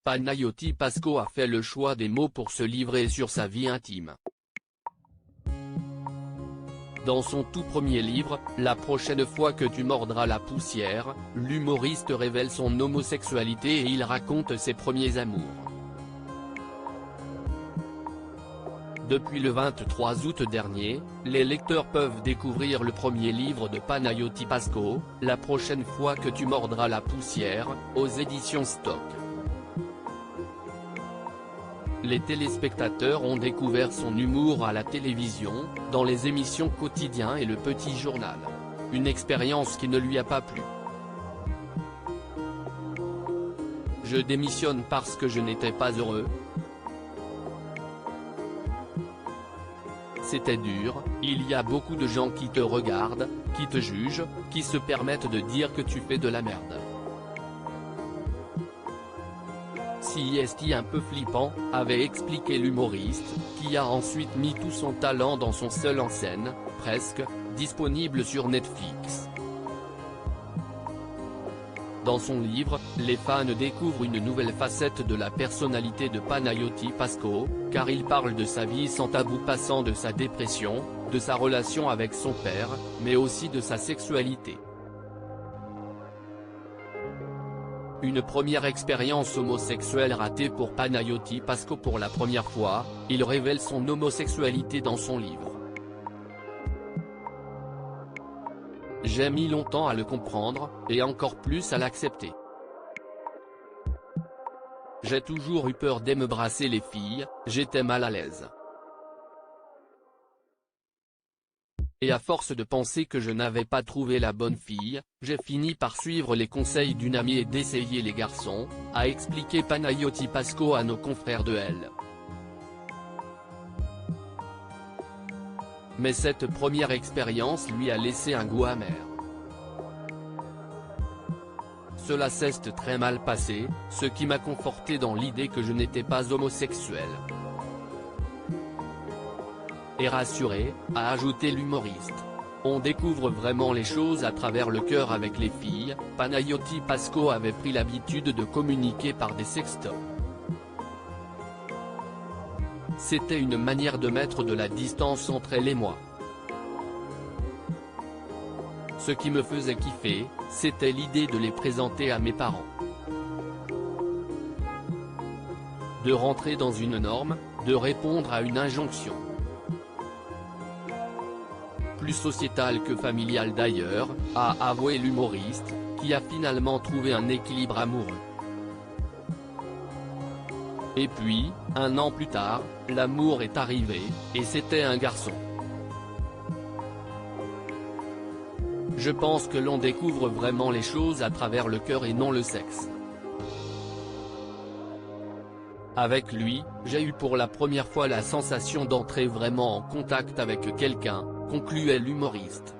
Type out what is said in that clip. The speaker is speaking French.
Panayoti Pasco a fait le choix des mots pour se livrer sur sa vie intime. Dans son tout premier livre, La prochaine fois que tu mordras la poussière, l'humoriste révèle son homosexualité et il raconte ses premiers amours. Depuis le 23 août dernier, les lecteurs peuvent découvrir le premier livre de Panayoti Pasco, La prochaine fois que tu mordras la poussière, aux éditions Stock. Les téléspectateurs ont découvert son humour à la télévision, dans les émissions Quotidien et Le Petit Journal. Une expérience qui ne lui a pas plu. Je démissionne parce que je n'étais pas heureux. C'était dur, il y a beaucoup de gens qui te regardent, qui te jugent, qui se permettent de dire que tu fais de la merde. C'est un peu flippant, avait expliqué l'humoriste, qui a ensuite mis tout son talent dans son seul en scène, presque, disponible sur Netflix. Dans son livre, les fans découvrent une nouvelle facette de la personnalité de Panayoti Pasco, car il parle de sa vie sans tabou passant de sa dépression, de sa relation avec son père, mais aussi de sa sexualité. Une première expérience homosexuelle ratée pour Panayoti Pasco pour la première fois, il révèle son homosexualité dans son livre. J'ai mis longtemps à le comprendre, et encore plus à l'accepter. J'ai toujours eu peur de me brasser les filles, j'étais mal à l'aise. Et à force de penser que je n'avais pas trouvé la bonne fille, j'ai fini par suivre les conseils d'une amie et d'essayer les garçons, a expliqué Panayoti Pasco à nos confrères de Elle. Mais cette première expérience lui a laissé un goût amer. Cela s'est très mal passé, ce qui m'a conforté dans l'idée que je n'étais pas homosexuel. Et rassuré, a ajouté l'humoriste. On découvre vraiment les choses à travers le cœur avec les filles. Panayoti Pasco avait pris l'habitude de communiquer par des sextos. C'était une manière de mettre de la distance entre elle et moi. Ce qui me faisait kiffer, c'était l'idée de les présenter à mes parents. De rentrer dans une norme, de répondre à une injonction. Plus sociétal que familial d'ailleurs, a avoué l'humoriste, qui a finalement trouvé un équilibre amoureux. Et puis, un an plus tard, l'amour est arrivé, et c'était un garçon. Je pense que l'on découvre vraiment les choses à travers le cœur et non le sexe. Avec lui, j'ai eu pour la première fois la sensation d'entrer vraiment en contact avec quelqu'un, concluait l'humoriste.